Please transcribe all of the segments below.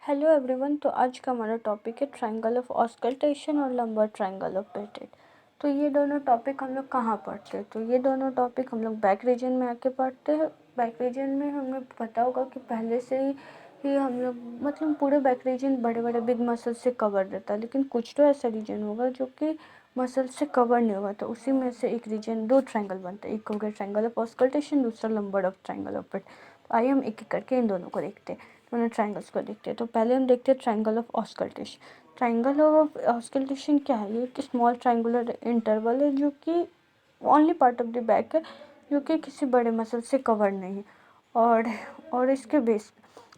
Hello everyone. तो आज का हमारा टॉपिक है ट्रायंगल ऑफ ऑस्कल्टेशन और लंबर ट्रायंगल ऑफ पेटेड। तो ये दोनों टॉपिक हम लोग कहाँ पढ़ते हैं? तो ये दोनों टॉपिक हम लोग बैक रीजन में आके पढ़ते हैं। बैक रीजन में हमें पता होगा कि पहले से ही हम लोग मतलब पूरे बैक रीजन बड़े बड़े बिग मसल से कवर रहता है, लेकिन कुछ तो ऐसा रीजन होगा जो कि मसल से कवर नहीं होगा। तो उसी में से एक रीजन दो ट्रायंगल बनते हैं, एक हो गया ट्रायंगल ऑफ ऑस्कल्टेशन, दूसरा लंबर ऑफ ट्रायंगल ऑफ पेटेड। तो आइए हम एक एक करके इन दोनों को देखते हैं, दोनों ट्रायंगल्स को देखते हैं। तो पहले हम देखते हैं triangle of auscultation. Triangle of auscultation क्या है? ये एक स्मॉल ट्रायंगुलर इंटरवल है जो कि only part of the back है, जो कि किसी बड़े मसल से कवर नहीं है। और इसके बेस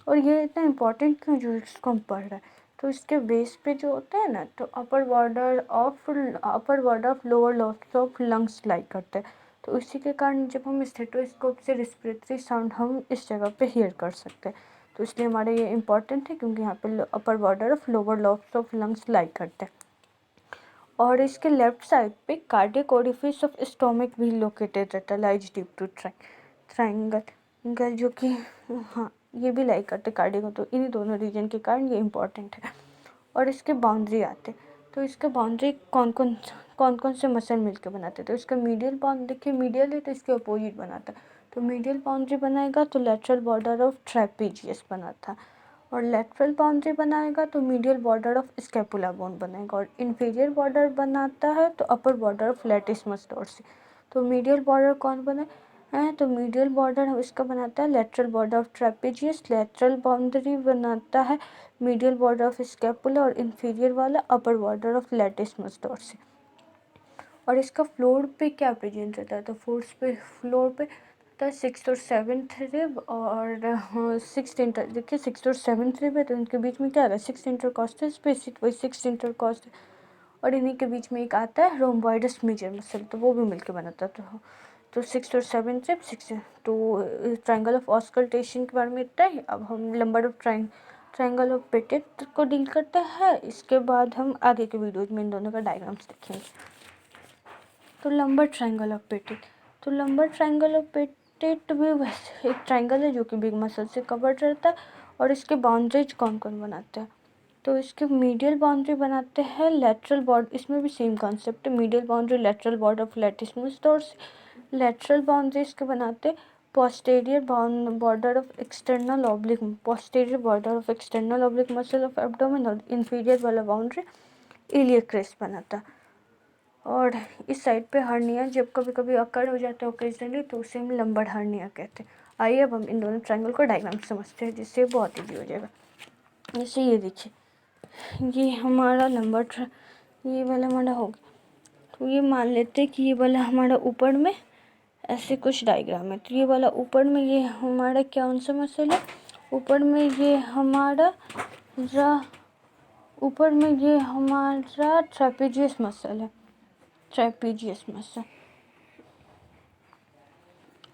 और ये इतना इम्पोर्टेंट क्यों जो इसको हम पढ़ रहे हैं? तो इसके बेस पे जो होता है ना, तो upper border of lower lobes of lungs like करते हैं। तो इसी के कारण जब हम स्टेथोस्कोप से रेस्पिरेटरी साउंड हम इस जगह पे हियर कर सकते हैं। तो इसलिए हमारे ये इम्पॉर्टेंट है, क्योंकि यहाँ पे upper border of lower lobes of lungs like करते हैं। और इसके लेफ्ट साइड पे कार्डियक ओरिफिस ऑफ स्टोमक भी लोकेटेड रहता है, लाइज डीप टू ट्रायंगल जो कि हाँ ये भी लाइक करते कार्डियक। तो इन्हीं दोनों रीजन के कारण ये इम्पॉर्टेंट है। और इसके बाउंड्री आते, तो इसके बाउंड्री कौन कौन से मसल मिलकर बनाते हैं? तो इसका मीडियल बाउंड देखिए, मीडियल है तो इसके अपोजिट बनाता है। तो मीडियल बाउंड्री बनाएगा तो लेटरल बॉर्डर ऑफ ट्रेपीजियस बनाता है, और लेटरल बाउंड्री बनाएगा तो medial border of scapula bone बनेगा, और इन्फीरियर बॉर्डर बनाता है तो अपर बॉर्डर ऑफ लैटिसमस डोर्सी। तो मीडियल बॉर्डर कौन बना है? तो मीडियल बॉर्डर हम इसका बनाता है lateral border of trapezius, lateral boundary बनाता है मीडियल बॉर्डर ऑफ स्कैपुला, और इन्फीरियर वाला अपर बॉर्डर ऑफ लैटिसमस डोर्सी। और इसका फ्लोर पे क्या प्रेजेंट रहता है? तो फ्लोर पे था सिक्स और सेवन्थ रिब, और सिक्स इंटर देखिए सिक्स और सेवन्थ रिब है, तो इनके बीच में क्या आ रहा है? सिक्स इंटरकॉस्टल स्पेस, वही सिक्स इंटरकॉस्टल, और इन्हीं के बीच में एक आता है रोम्बॉइडस मेजर मसल, तो वो भी मिलकर बनाता है। तो सिक्स और सेवन्थ रिब सिक्स। तो ट्रायंगल ऑफ ऑस्कल्टेशन के बारे में इतना ही। अब हम लंबर ऑफ ट्रायंगल ऑफ पेटेड को डील करते हैं। इसके बाद हम आगे के वीडियोज में इन दोनों का डायग्राम्स देखेंगे। तो लंबर ट्रायंगल ऑफ पेटेड, तो लंबर ट्रायंगल ऑफ पेटेड भी वैसे एक ट्रायंगल है जो कि बिग मसल से कवर्ड रहता है। और इसके बाउंड्रीज कौन कौन बनाते हैं? तो इसके मीडियल बाउंड्री बनाते हैं लेटरल बॉर्डर, इसमें भी सेम कॉन्सेप्ट है, medial boundary lateral border of लैटिसमस dorsi. Lateral boundary इसके बनाते posterior border of external oblique, posterior border of external oblique muscle of abdomen, और इन्फीरियर वाला बाउंड्री इलियक क्रेस्ट बनाता। और इस साइड पे हर्निया जब कभी कभी अकर हो जाता है ओकेजनली, तो उसे हम लंबर हर्निया कहते हैं। आइए अब हम इन दोनों ट्रायंगल को डायग्राम समझते हैं, जिससे बहुत ईजी हो जाएगा। जैसे ये देखिए, ये हमारा ये वाला हमारा हो गया। तो ये मान लेते हैं कि ये वाला हमारा ऊपर में ऐसे कुछ डायग्राम है। तो ये वाला ऊपर में ये हमारा कौन सा मसल है? ऊपर में ये हमारा ट्रेपेजियस मसल है, ट्रेपेजियस मसल।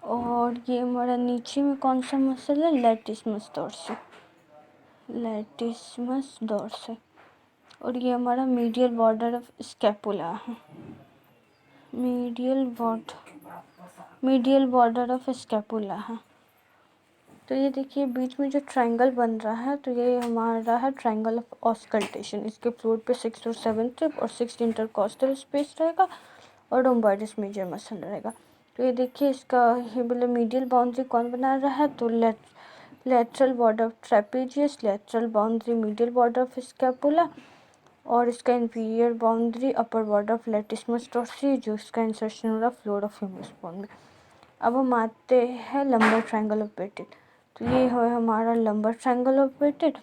और ये हमारा नीचे में कौन सा मसल है? लैटिसमस डोर्सी, लैटिसमस डोर्सी। और ये हमारा मीडियल बॉर्डर ऑफ स्कैपुला है, मीडियल बॉर्डर ऑफ स्कैपुला है। तो ये देखिए बीच में जो ट्रायंगल बन रहा है, तो ये हमारा है ट्रायंगल ऑफ ऑस्कल्टेशन। इसके फ्लोर पे सिक्स और सेवन्थ रिब और सिक्स इंटरकॉस्टल स्पेस रहेगा, और रोम्बॉइडस मेजर मसल रहेगा। तो ये देखिए इसका ये बोले मीडियल बाउंड्री कौन बना रहा है? तो lateral border of trapezius, lateral boundary medial border of scapula, और इसका inferior boundary upper border of लैटिसमस dorsi, जो इसका इंसर्शन हो रहा है फ्लोर ऑफ ह्यूमरस बोन में। अब हम आते हैं लंबर ट्रायंगल ऑफ पेटेड। तो ये है हमारा लंबर ट्रायंगल ऑफ पेटेड।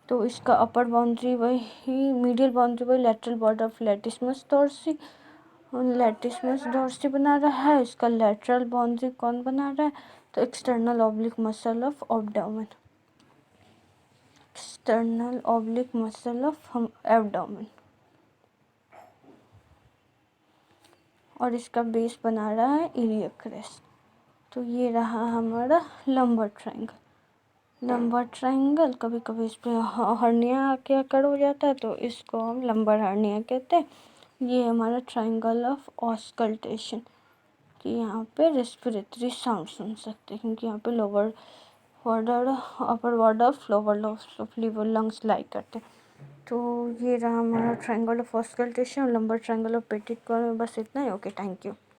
तो इसका अपर बाउंड्री वही, मीडियल बाउंड्री वही लेटरल बॉर्डर ऑफ लैटिसमस डोर्सी बना रहा है। इसका लेटरल बाउंड्री कौन बना रहा है? तो external oblique muscle of abdomen, external oblique muscle of abdomen. और इसका बेस बना रहा है इलियक क्रेस्ट। तो ये रहा हमारा लंबर ट्रायंगल। कभी कभी इस पर हर्निया आके अकर हो जाता है, तो इसको हम लंबर हर्निया कहते हैं। ये हमारा ट्रायंगल ऑफ ऑस्कल्टेशन, कि यहाँ पे रेस्पिरेटरी साउंड सुन सकते हैं, क्योंकि यहाँ पे लोअर वार्डर अपर वार्डर लोअर लिवर लंग्स लाइक करते हैं। तो ये रहा हमारा ट्रायंगल ऑफ ऑस्कल्टेशन और lumbar triangle of petit corn में बस इतना ही। Okay, thank you.